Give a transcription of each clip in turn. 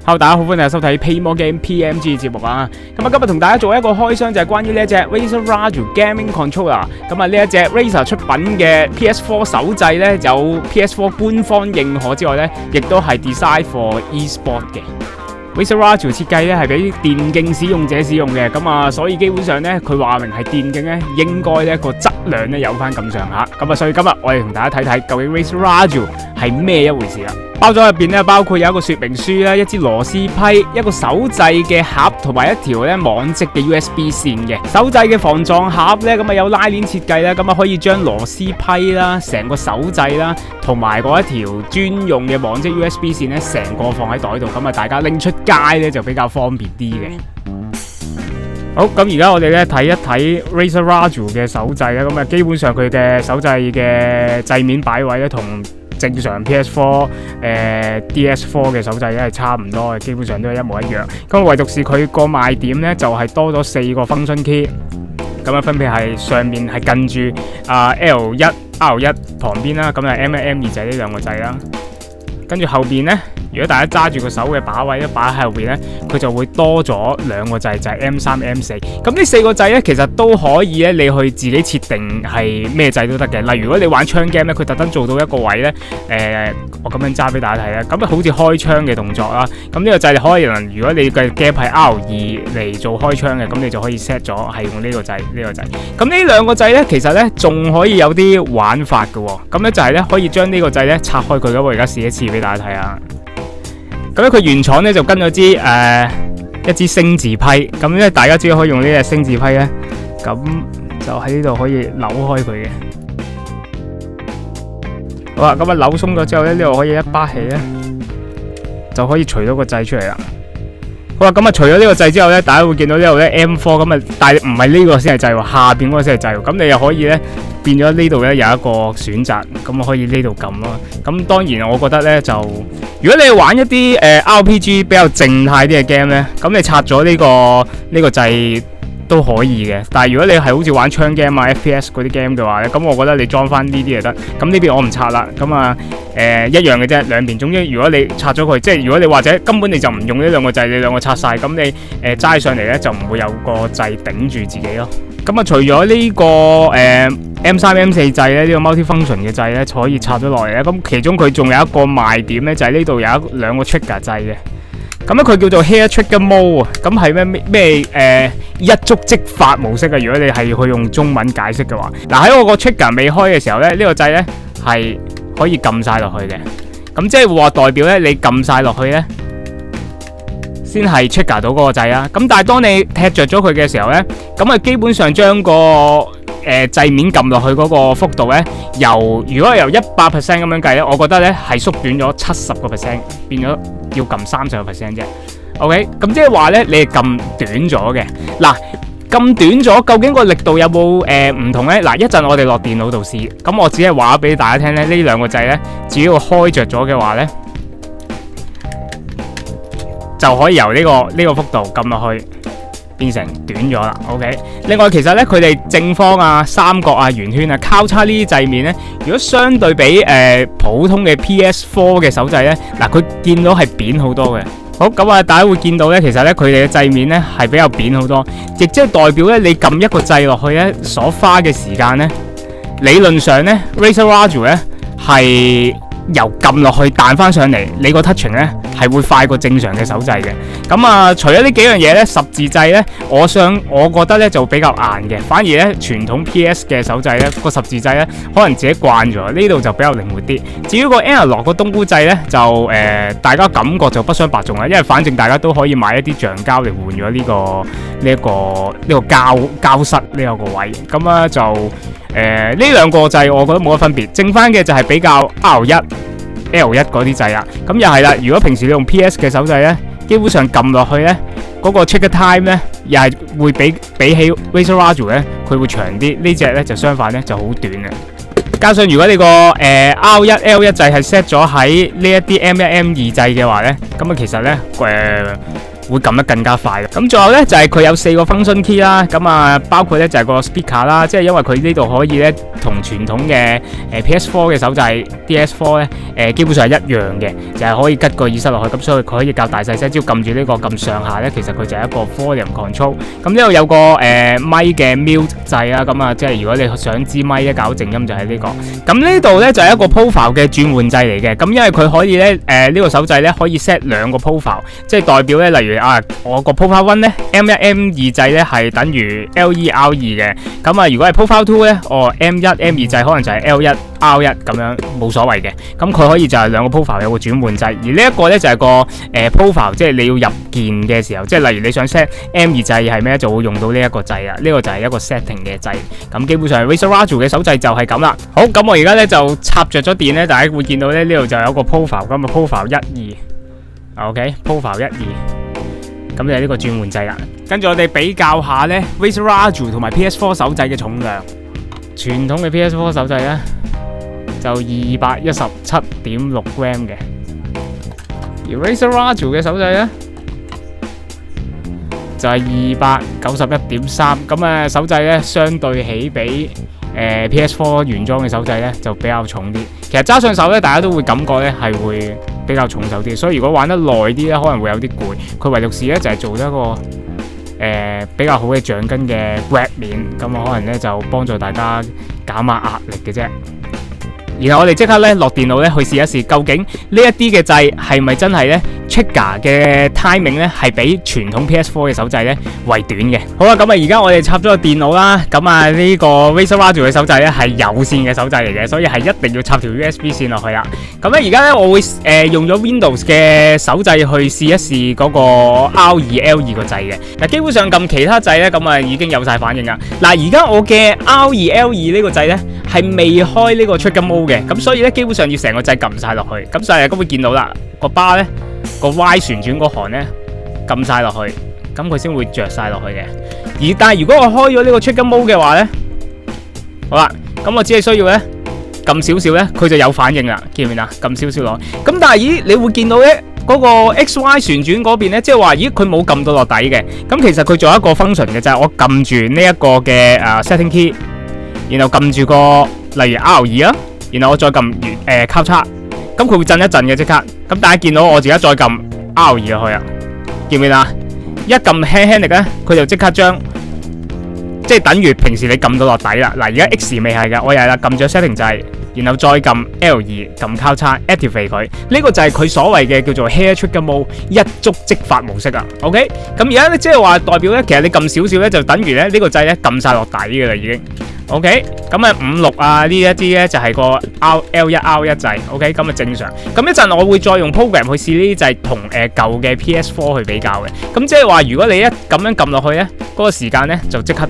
Hello， 大家好，歡迎收睇 Paymore Game PMG 節目啊！咁今日同大家做一個開箱，就係關於呢一隻 Razer Raju Gaming Controller。咁呢一隻 Razer 出品嘅 PS4 手掣呢，有 PS4 官方認可之外呢，亦都係 design for e-sport 嘅。Razer Raju 設計咧係俾電競使用者使用嘅，咁所以基本上咧佢話明係電競咧，應該咧個質量咧有翻咁上下，所以今日我哋同大家睇睇究竟 Razer Raju 係咩一回事啦。包裝入邊咧包括有一個說明書啦、一支螺絲批、一個手掣嘅盒同埋一條咧網織嘅 USB 線嘅。手掣嘅防撞盒咧有拉鏈設計啦，可以將螺絲批啦、成個手掣啦同埋嗰一條專用嘅網織 USB 線咧，成個放喺袋度，大家拎出街咧就比較方便啲嘅。好，咁而家我哋咧睇一睇 Razer Raju 嘅手掣啦，基本上佢嘅手掣嘅掣面擺位咧同正常 PS4、DS4 嘅手掣咧係差唔多嘅，基本上都係一模一樣。咁唯獨是佢個賣點咧就係多咗4個 function key， 分別係上面係近住L1、R1 旁邊啦，M1、M2 就係呢兩個掣啦。跟住後邊咧，如果大家揸住個手嘅把位咧擺喺後邊咧，佢就會多咗2個掣，就係 M3、M4。咁呢4個掣咧，其實都可以咧，你去自己設定係咩掣都得嘅。例如如果你玩槍 game 咧，佢特登做到一個位咧，我咁樣揸俾大家睇啦。咁好似開槍嘅動作啦。咁呢個掣可以如果你嘅 game 係 R2 嚟做開槍嘅，咁你就可以 set 咗係用呢個掣，咁呢2個掣咧，其實咧仲可以有啲玩法嘅喎。咁咧就係咧可以將呢個掣咧拆開佢。咁我而家試一次俾大家睇下。咁咧佢原廠咧就跟咗一支星字批，咁咧大家只可以用呢隻星字批咧，咁就喺呢度可以扭開佢嘅。好啦，扭鬆咗之後咧，呢度可以一巴起咧，就可以除咗個掣出嚟啦。好啦，除咗呢個掣之後咧，大家會見到呢度咧 M4 但係唔係呢個先係掣喎，下邊嗰個先係掣喎。咁你又可以咧變咗呢度咧有一個選擇，咁可以呢度撳咯。咁當然我覺得咧就，如果你玩一啲RPG 比較靜態啲嘅 game 咧，咁你拆咗呢個掣都可以嘅。但係如果你係好似玩槍 game FPS 嗰啲 game 嘅話咧，咁我覺得你裝翻呢啲就得。咁呢邊我唔拆啦，一樣嘅啫，兩邊。總之如果你拆咗佢，即係如果你或者根本你就唔用呢2個掣，你2個拆晒，咁你揸上嚟咧就唔會有個掣頂住自己咯。除咗呢個M3、M4 掣咧，呢個 multi-function 嘅掣咧可以拆咗落嚟咧。咁其中佢仲有一個賣點咧，就係呢度有2個 trigger 掣嘅。咁咧佢叫做 Hair Trigger Mode 啊，咁係咩一觸即發模式啊？如果你係去用中文解釋嘅話，喺我個 trigger 未開嘅時候咧，呢個掣咧係可以撳晒落去嘅。咁即係話代表咧，你撳晒落去咧，先係 trigger 到嗰個掣啊。咁但係當你踢着咗佢嘅時候咧，咁基本上將個掣面撳落去嗰個幅度咧，如果由 100% 咁樣計咧，我覺得咧係縮短咗 70%， 變咗要撳 30% 啫。OK， 咁即係話咧，你係撳短咗嘅。撳短咗，究竟個力度有冇唔同咧？一陣我哋落電腦度試。咁我只係話俾大家聽咧，呢2個掣咧，只要開着咗嘅話咧，就可以由呢個幅度撳落去，變成短咗啦。OK， 另外其實咧，佢哋正方啊、三角啊、圓圈啊、交叉呢啲掣面咧，如果相對比普通嘅 PS4 嘅手掣咧，佢見到係扁好多嘅。好，大家會見到咧，其實咧佢哋嘅掣面咧係比較扁好多，亦即係代表咧你撳一個掣落去咧所花嘅時間咧，理論上咧 Razer Raju 咧係由撳落去彈翻上嚟，你個 touching 咧係會快過正常嘅手掣嘅。除咗呢幾樣嘢咧，十字掣咧，我覺得咧就比較硬嘅，反而咧傳統 PS 嘅手掣咧個十字掣咧，可能自己慣咗，呢度就比較靈活啲。至於個 Analog 個冬菇掣咧，就大家感覺就不相伯仲啦，因為反正大家都可以買一啲橡膠嚟換咗呢個膠塞呢個位，就呢2個掣我覺得冇乜分別，剩翻嘅就係比較 R1、L1 嗰啲掣啦。咁又係啦，如果平時你用 PS 嘅手掣咧，基本上撳落去咧，嗰個 trigger time 咧，又係會比起 Razer Raju 咧，佢會長啲。呢隻咧就相反咧就好短嘅。加上如果你個R1、L1 掣係 set 咗喺呢一啲 M1、M2 掣嘅話咧，其實咧會撳得更加快。咁最後咧就係佢有4個 function key 啦，包括咧就係個 speaker 啦，即係因為佢呢度可以咧同傳統嘅PS4 嘅手掣 DS4 咧基本上係一樣嘅，就係可以吉個耳塞落去，咁所以佢可以較大細聲，只要撳住呢個撳上下咧，其實佢就係一個 volume control。咁呢度有個咪嘅 mute 掣啦，咁啊即係如果你想支咪咧搞靜音就係呢個。咁呢度咧就係一個 profile 嘅轉換掣嚟嘅，咁因為佢可以咧呢個手掣咧可以 set 兩個 profile， 即係代表咧例如我個 profile 1咧 M1 M2 掣咧係等於 L1 R2 嘅，咁啊如果係 profile 2咧M1 M2 掣可能就係 L1 R1 咁樣冇所謂嘅，咁佢可以就係兩個 profile 有個轉換掣，而呢一個咧就係個profile， 即係你要入鍵嘅時候，即係例如你想 set M2 掣係咩，就會用到呢一個掣啦。呢個就係一個 setting 嘅掣。咁基本上 Razer Radio 嘅手掣就係咁啦。好，咁我而家咧就插着咗電咧，大家會見到咧呢度就有一個 profile， 咁啊 profile 1、2 ，OK profile 1、2，咁就係呢個轉換掣啦。跟住我哋比較下咧 Razer Radio 同埋 PS4 手掣嘅重量。傳統嘅 PS4 手掣咧就217.6 gram 嘅，而 Razer Radio 嘅手掣咧就係291.3，咁手掣咧相對起比PS4 原裝嘅手掣咧就比較重啲。其實揸上手咧，大家都會感覺咧係會比較重手啲，所以如果玩得耐啲咧，可能會有啲攰。佢唯獨是咧就係做咗一個比較好嘅橡筋嘅 grab 面，咁可能咧就幫助大家減下壓力嘅啫。然後我哋即刻咧落電腦咧去試一試，究竟呢一啲嘅掣係咪真係咧 trigger 嘅 timing 咧係比傳統 PS4 嘅手掣咧為短嘅。好啦，咁而家我哋插咗個電腦啦，咁呢個 Razer Radio 嘅手掣咧係有線嘅手掣嚟嘅，所以係一定要插條 USB 線落去啦。咁而家咧我會用咗 Windows 嘅手掣去試一試嗰個 R2L2 個掣嘅。嗱，基本上撳其他掣咧咁已經有晒反應啦。嗱，而家我嘅 R2L2 呢個掣咧係未開呢個 trigger mode 嘅，咁所以咧基本上要成個掣撳晒落去，咁所以咁會見到啦，個 bar 咧個 Y 旋轉嗰行咧撳晒落去，咁佢先會着晒落去嘅。但係如果我開咗呢個 trigger mode 嘅話咧，好啦，咁我只係需要咧撳少少咧，佢就有反應啦，見唔見啊？撳少少落去，咁但係咦，你會見到咧嗰個 XY 旋轉嗰邊咧，即係話咦佢冇撳到落底嘅，咁其實佢仲有一個 function 嘅就係我撳住呢一個嘅setting key， 然後撳住個例如 R2 啊，然後我再撳交叉，咁佢會震一震嘅即刻。咁大家見到我而家再撳 R2 落去啊，見唔見啊？一撳輕輕力咧，佢就即刻將即係等於平時你撳到落底啦。嗱，而家 X 未係嘅，我又係啦，撳咗 setting 掣，然後再撳 L2 撳交叉 activate 佢。呢個就係佢所謂嘅叫做 hair trigger mode 一觸即發模式啊。OK， 咁而家咧即係話代表咧，其實你撳少少咧，就等於咧呢個掣咧撳晒落底嘅啦已經。OK， 咁5、6呢一啲咧就係個 L1 R1 掣 ，OK， 咁正常。咁一陣我會再用 program 去試呢啲掣同舊嘅 PS4 去比較嘅。咁即係話如果你一咁樣撳落去咧，嗰個時間咧就即刻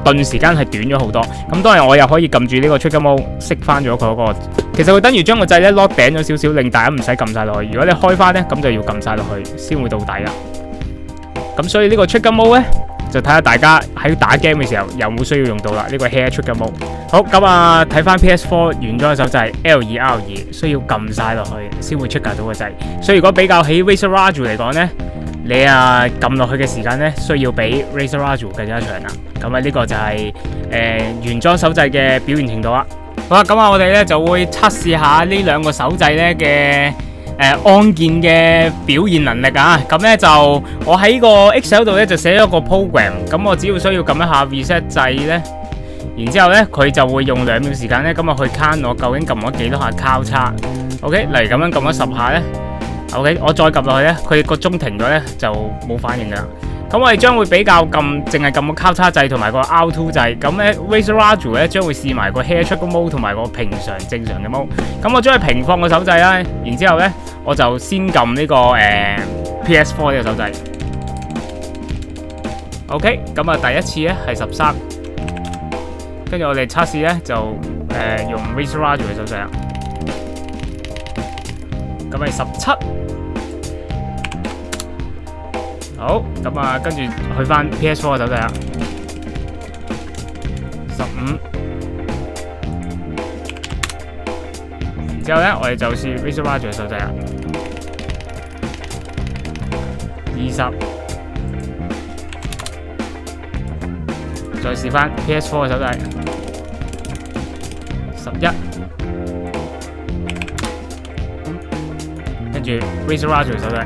頓時間係短咗好多。咁當然我又可以撳住呢個 trigger mode 熄翻咗佢嗰個，其實佢等於將個掣咧 lock 頂咗少少，令大家唔使撳晒落去。如果你開翻咧，咁就要撳晒落去先會到底啦。咁所以呢個 trigger mode 咧，就睇下大家喺打 game 嘅時候有冇需要用到啦，呢個 hair trigger mode。好，咁睇翻 PS4 原裝嘅手掣 L2 R2 需要撳晒落去先會 trigger 到個掣，所以如果比較起 Razer Radio 嚟講咧，你撳落去嘅時間咧需要比 Razer Radio 更加長啦。咁呢個就係原裝手掣嘅表現程度啦。好啦，咁我哋咧就會測試下呢兩個手掣咧嘅按鍵嘅表現能力啊，咁咧就我喺個 Excel 度咧就寫咗個 program， 咁我只要需要撳一下 reset 掣咧，然之後咧佢就會用2秒時間咧咁去 count 我究竟撳咗幾多下交叉 ，OK， 例如咁樣撳咗10下咧 ，OK， 我再撳落去咧，佢個鐘停咗咧就冇反應噶啦。咁我哋將會比較淨係撳個交叉掣同埋個 R2 掣，咁咧 Razer Radio 咧將會試埋個 hair trigger mode 同埋個平常正常嘅 mode。咁我將佢平放個手掣啦，然之後咧我就先撳呢個PS4 呢個手掣。OK， 咁第一次咧係13，跟住我哋測試咧就用 Razer Radio 嘅手掣啦。咁係17。好，咁跟住去翻 PS4 嘅手掣啦，15，然之後咧我哋就試 Razer Radio 嘅手掣啦，20，再試翻 PS4 嘅手掣，11，住 Razer Roger 嘅手掣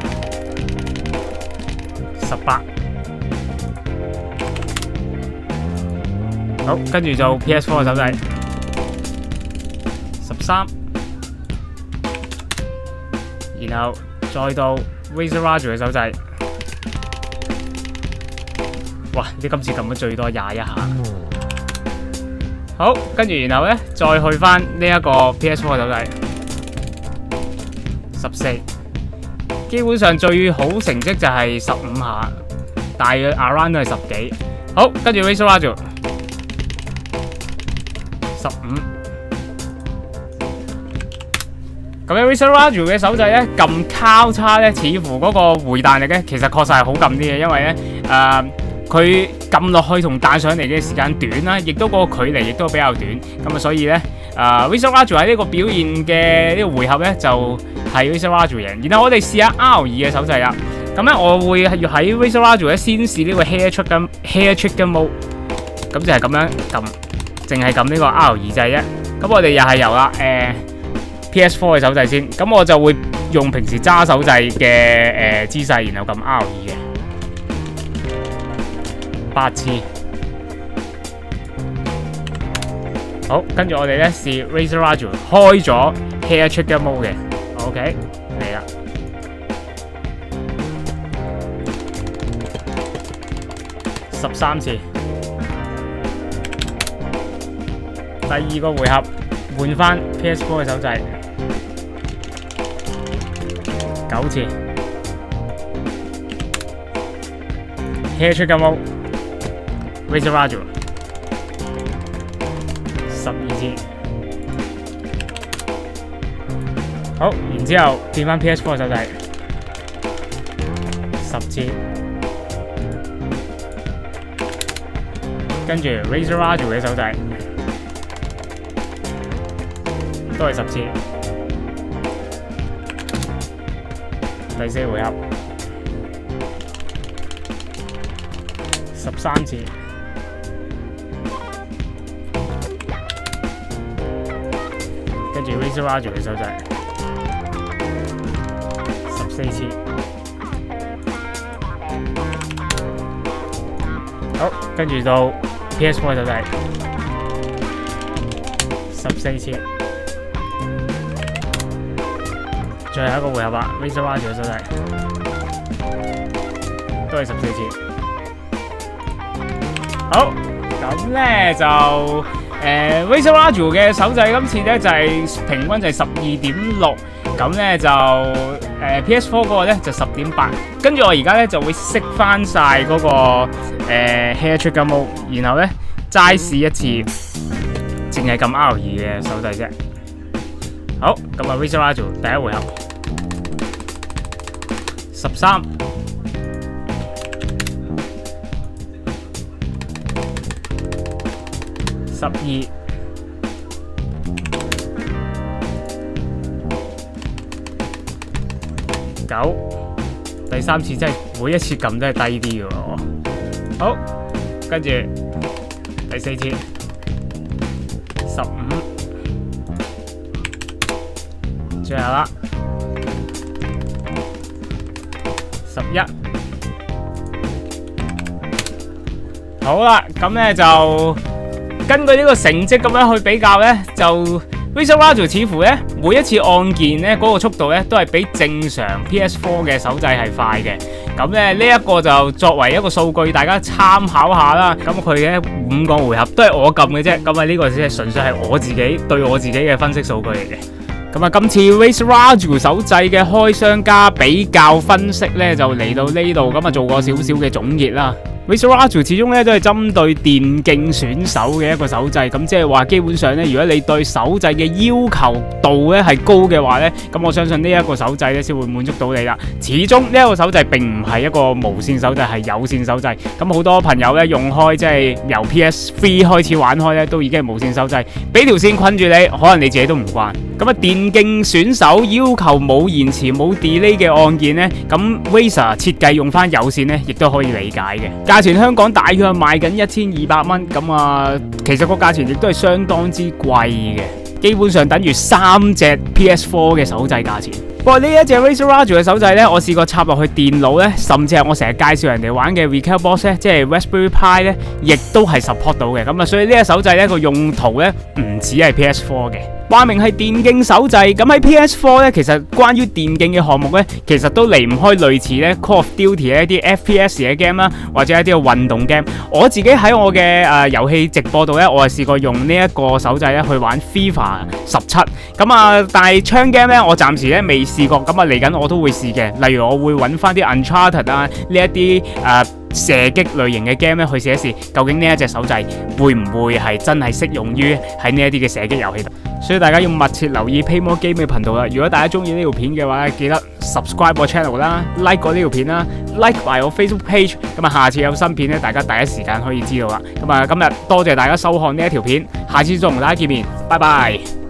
18，好，跟住就 PS4 嘅手掣13，然後再到 Razer Roger 嘅手掣，哇！你今次撳咗最多21下。好，跟住然後咧，再去翻呢一個 PS4 嘅手掣14，基本上最好成績就係15下，大約 around 都係10幾。好，跟住 Razer Roger 15，咁樣 Razer Roger 嘅手掣咧撳交叉咧，似乎嗰個回彈力咧，其實確實係好撳啲嘅，因為咧佢撳落去同彈上嚟嘅時間短啦，亦都嗰個距離亦都比較短，咁啊所以咧Razer Roger 喺呢個表現嘅呢個回合咧就係 Razer Roger 贏。然後我哋試下 R2 嘅手掣啦，咁咧我會要喺 Razer Roger 咧先試呢個 hair trigger mode， 咁就係咁樣撳，淨係撳呢個 R2 掣啫。咁我哋又係由PS4 嘅手掣先，咁我就會用平時揸手掣嘅姿勢，然後撳 R2 嘅。8次，好，跟住我哋咧試 Razer Roger 開咗 hair trigger mode 嘅 ，OK 嚟啦，13次，第二個回合換翻 PS4 嘅手掣，9次 hair trigger mode。Razer Roger 12次，好，然之後變翻 PS4 嘅手掣10次，跟住 Razer Roger 嘅手掣都係10次，第4回合13次。跟住 Razer Roger 嘅手掣14次，好，跟住到 PS4 嘅手掣14次，最後一個回合啦 ，Razer Roger 嘅手掣都係14次，好，咁咧就。Razer Roger 嘅手掣今次咧就係平均就係12.6，咁咧就PS4 嗰個咧就10.8，跟住我而家咧就會熄翻晒嗰個hair trigger mode， 然後咧齋試一次，淨係撳 R2 嘅手掣啫。好，咁啊 Razer Roger 第一回合13。12、9，第三次真係每一次撳都係低啲嘅喎。好，跟住第4次15，最後啦11。好啦，咁咧就。根據呢個成績咁樣去比較咧，就 Razer Roger 似乎咧每一次按鍵咧嗰個速度咧都係比正常 PS4 嘅手掣係快嘅。咁咧呢一個就作為一個數據，大家參考下啦。咁佢嘅5個回合都係我撳嘅啫。咁啊呢個只係純粹係我自己對我自己嘅分析數據嚟嘅。咁啊，今次 Razer Roger 手掣嘅開箱加比較分析咧就嚟到呢度，咁啊做個少少嘅總結啦。Razer Roger 始終咧都係針對電競選手嘅一個手掣，咁即係話基本上咧，如果你對手掣嘅要求度咧係高嘅話咧，咁我相信呢一個手掣咧先會滿足到你啦。始終呢一個手掣並唔係一個無線手掣，係有線手掣。咁好多朋友咧用開即係由 PS3 開始玩開咧，都已經係無線手掣，俾條線困住你，可能你自己都唔慣。咁啊，電競選手要求冇延遲冇 delay 嘅按鍵咧，咁 Razer 設計用翻有線咧，亦都可以理解嘅。價錢香港大約賣緊1200蚊，咁啊，其實個價錢亦都係相當之貴嘅，基本上等於3隻 PS4 嘅手掣價錢。不過呢一隻 Razer Raju 嘅手掣咧，我試過插落去電腦咧，甚至係我成日介紹人哋玩嘅 VCalBox 咧，即係 Raspberry Pi 咧，亦都係 support 到嘅。咁啊，所以呢隻手掣咧個用途咧唔止係 PS4 嘅。話明係電競手掣，咁喺 PS4 咧，其實關於電競嘅項目咧，其實都離唔開類似咧 Call of Duty 嘅一啲 FPS 嘅 game 啦，或者一啲嘅運動 game。我自己喺我嘅遊戲直播度咧，我係試過用呢一個手掣咧去玩 FIFA 17。咁啊，但係槍 game 咧，我暫時咧未試過。咁啊，嚟緊我都會試嘅。例如我會揾翻啲 Uncharted 啊，呢一啲射擊類型嘅 game 咧去試一試，究竟呢一隻手掣會唔會係真係適用於喺呢一啲嘅射擊遊戲度？所以大家要密切留意 Paymore Game 嘅頻道啦。如果大家中意呢條片嘅話，記得 subscribe 我 channel 啦 ，like 過呢條片啦 ，like 埋我 Facebook page。咁啊，下次有新片咧，大家第一時間可以知道啦。咁啊，今日多謝大家收看呢一條片，下次再同大家見面，拜拜。